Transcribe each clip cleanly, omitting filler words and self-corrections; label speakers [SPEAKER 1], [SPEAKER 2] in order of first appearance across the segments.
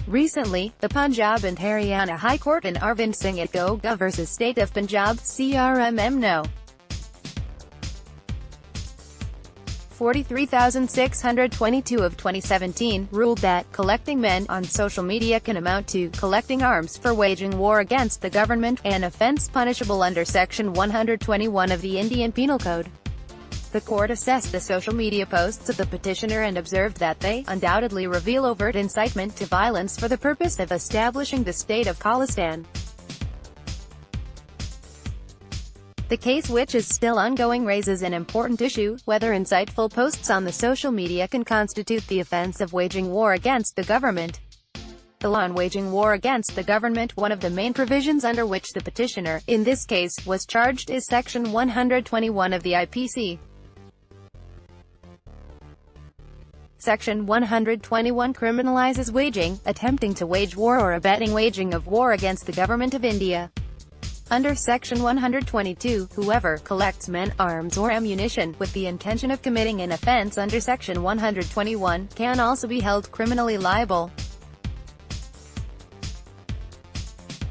[SPEAKER 1] Recently, the Punjab and Haryana High Court in Arvind Singh et Goga vs. State of Punjab, CRMM No. 43,622 of 2017, ruled that collecting men on social media can amount to collecting arms for waging war against the government, an offence punishable under Section 121 of the Indian Penal Code. The court assessed the social media posts of the petitioner and observed that they undoubtedly reveal overt incitement to violence for the purpose of establishing the state of Khalistan. The case, which is still ongoing, raises an important issue: whether inciteful posts on the social media can constitute the offense of waging war against the government. The law on waging war against the government, one of the main provisions under which the petitioner, in this case, was charged, is Section 121 of the IPC. Section 121 criminalizes waging, attempting to wage war or abetting waging of war against the government of India. Under Section 122, whoever collects men, arms or ammunition, with the intention of committing an offence under Section 121, can also be held criminally liable.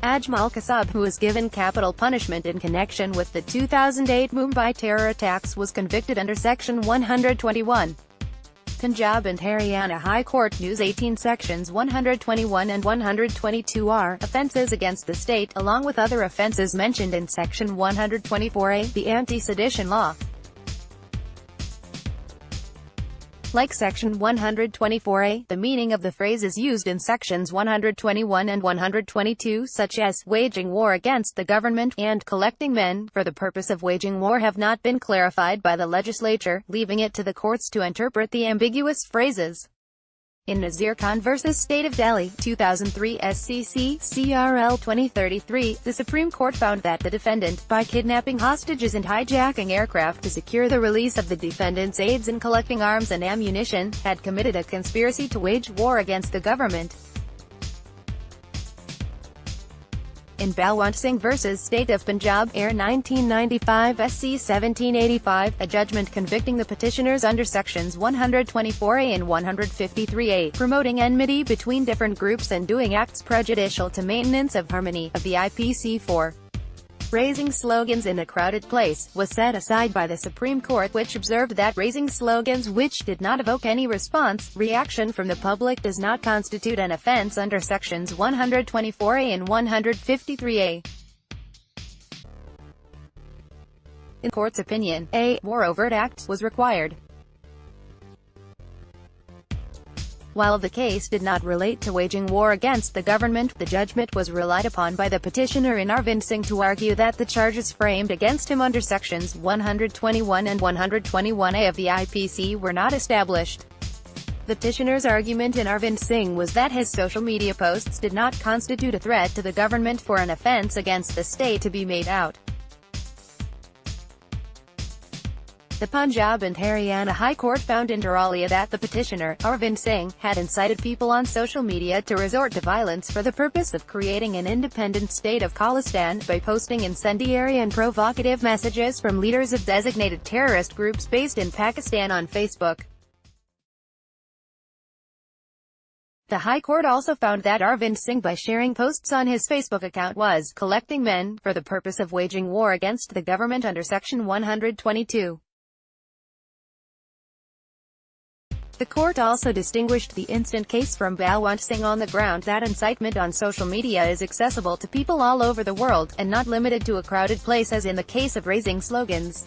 [SPEAKER 1] Ajmal Kasab, who was given capital punishment in connection with the 2008 Mumbai terror attacks, was convicted under Section 121. Punjab and Haryana High Court News 18 Sections 121 and 122 are offences against the state, along with other offences mentioned in Section 124A, the anti-sedition law. Like Section 124A, the meaning of the phrases used in Sections 121 and 122, such as waging war against the government and collecting men for the purpose of waging war, have not been clarified by the legislature, leaving it to the courts to interpret the ambiguous phrases. In Nazir Khan v. State of Delhi, 2003 SCC, CRL 2033, the Supreme Court found that the defendant, by kidnapping hostages and hijacking aircraft to secure the release of the defendant's aides in collecting arms and ammunition, had committed a conspiracy to wage war against the government. In Balwant Singh v. State of Punjab, Air 1995 SC 1785, a judgment convicting the petitioners under Sections 124A and 153A, promoting enmity between different groups and doing acts prejudicial to maintenance of harmony, of the IPC for raising slogans in a crowded place, was set aside by the Supreme Court, which observed that raising slogans which did not evoke any reaction from the public does not constitute an offence under Sections 124A and 153A. In the court's opinion, a more overt act was required. While the case did not relate to waging war against the government, the judgment was relied upon by the petitioner in Arvind Singh to argue that the charges framed against him under Sections 121 and 121A of the IPC were not established. The petitioner's argument in Arvind Singh was that his social media posts did not constitute a threat to the government for an offence against the state to be made out. The Punjab and Haryana High Court found inter alia that the petitioner, Arvind Singh, had incited people on social media to resort to violence for the purpose of creating an independent state of Khalistan, by posting incendiary and provocative messages from leaders of designated terrorist groups based in Pakistan on Facebook. The High Court also found that Arvind Singh, by sharing posts on his Facebook account, was collecting men for the purpose of waging war against the government under Section 122. The court also distinguished the instant case from Balwant Singh on the ground that incitement on social media is accessible to people all over the world, and not limited to a crowded place as in the case of raising slogans.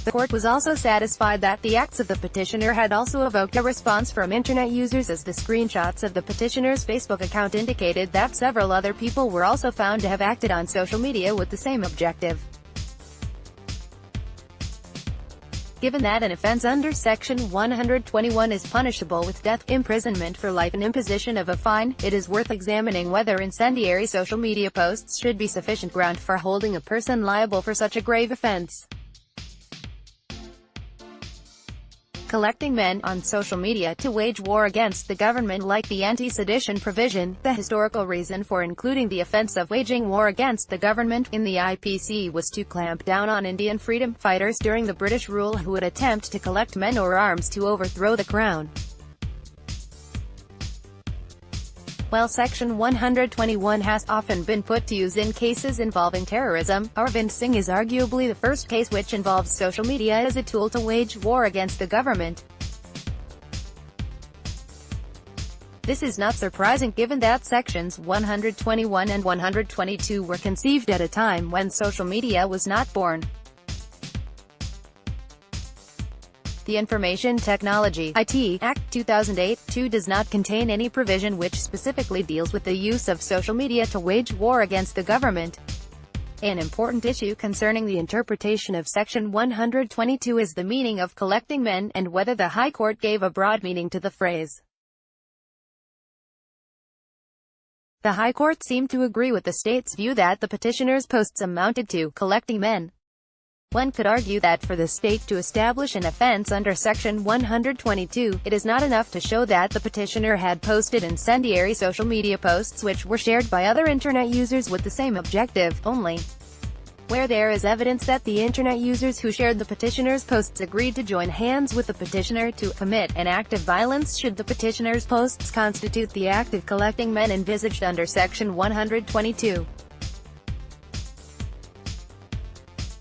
[SPEAKER 1] The court was also satisfied that the acts of the petitioner had also evoked a response from internet users, as the screenshots of the petitioner's Facebook account indicated that several other people were also found to have acted on social media with the same objective. Given that an offence under Section 121 is punishable with death, imprisonment for life and imposition of a fine, it is worth examining whether incendiary social media posts should be sufficient ground for holding a person liable for such a grave offence. Collecting men on social media to wage war against the government, like the anti-sedition provision, the historical reason for including the offence of waging war against the government in the IPC was to clamp down on Indian freedom fighters during the British rule who would attempt to collect men or arms to overthrow the crown. While Section 121 has often been put to use in cases involving terrorism, Arvind Singh is arguably the first case which involves social media as a tool to wage war against the government. This is not surprising given that Sections 121 and 122 were conceived at a time when social media was not born. The Information Technology (IT) Act 2008-2 does not contain any provision which specifically deals with the use of social media to wage war against the government. An important issue concerning the interpretation of Section 122 is the meaning of collecting men, and whether the High Court gave a broad meaning to the phrase. The High Court seemed to agree with the state's view that the petitioner's posts amounted to collecting men. One could argue that for the state to establish an offense under Section 122, it is not enough to show that the petitioner had posted incendiary social media posts which were shared by other Internet users with the same objective, only where there is evidence that the Internet users who shared the petitioner's posts agreed to join hands with the petitioner to commit an act of violence should the petitioner's posts constitute the act of collecting men envisaged under Section 122.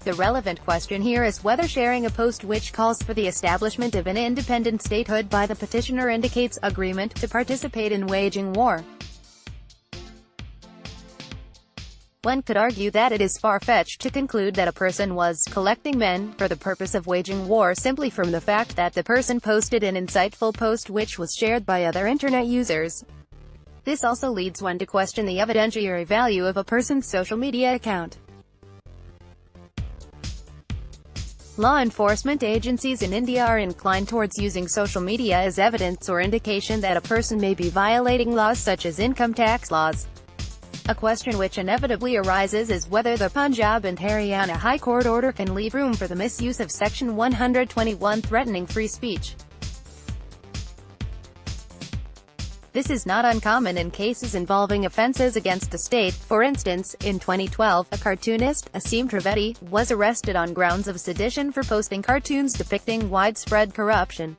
[SPEAKER 1] The relevant question here is whether sharing a post which calls for the establishment of an independent statehood by the petitioner indicates agreement to participate in waging war. One could argue that it is far-fetched to conclude that a person was collecting men for the purpose of waging war simply from the fact that the person posted an inciteful post which was shared by other Internet users. This also leads one to question the evidentiary value of a person's social media account. Law enforcement agencies in India are inclined towards using social media as evidence or indication that a person may be violating laws such as income tax laws. A question which inevitably arises is whether the Punjab and Haryana High Court order can leave room for the misuse of Section 121 threatening free speech. This is not uncommon in cases involving offenses against the state. For instance, in 2012, a cartoonist, Aseem Trivedi, was arrested on grounds of sedition for posting cartoons depicting widespread corruption.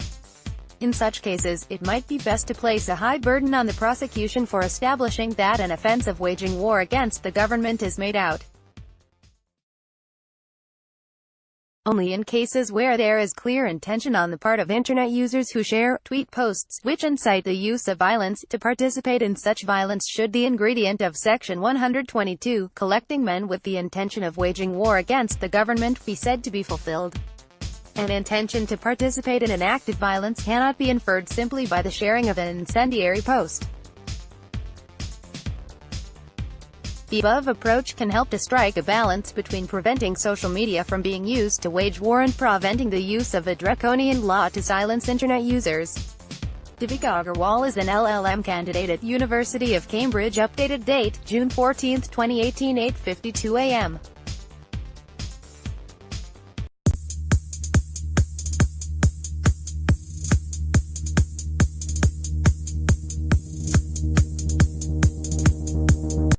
[SPEAKER 1] In such cases, it might be best to place a high burden on the prosecution for establishing that an offense of waging war against the government is made out. Only in cases where there is clear intention on the part of Internet users who share, tweet posts, which incite the use of violence, to participate in such violence should the ingredient of Section 122, collecting men with the intention of waging war against the government, be said to be fulfilled. An intention to participate in an act of violence cannot be inferred simply by the sharing of an incendiary post. The above approach can help to strike a balance between preventing social media from being used to wage war and preventing the use of a draconian law to silence Internet users. Devika Agarwal is an LLM candidate at University of Cambridge. Updated date, June 14, 2018, 8:52 a.m.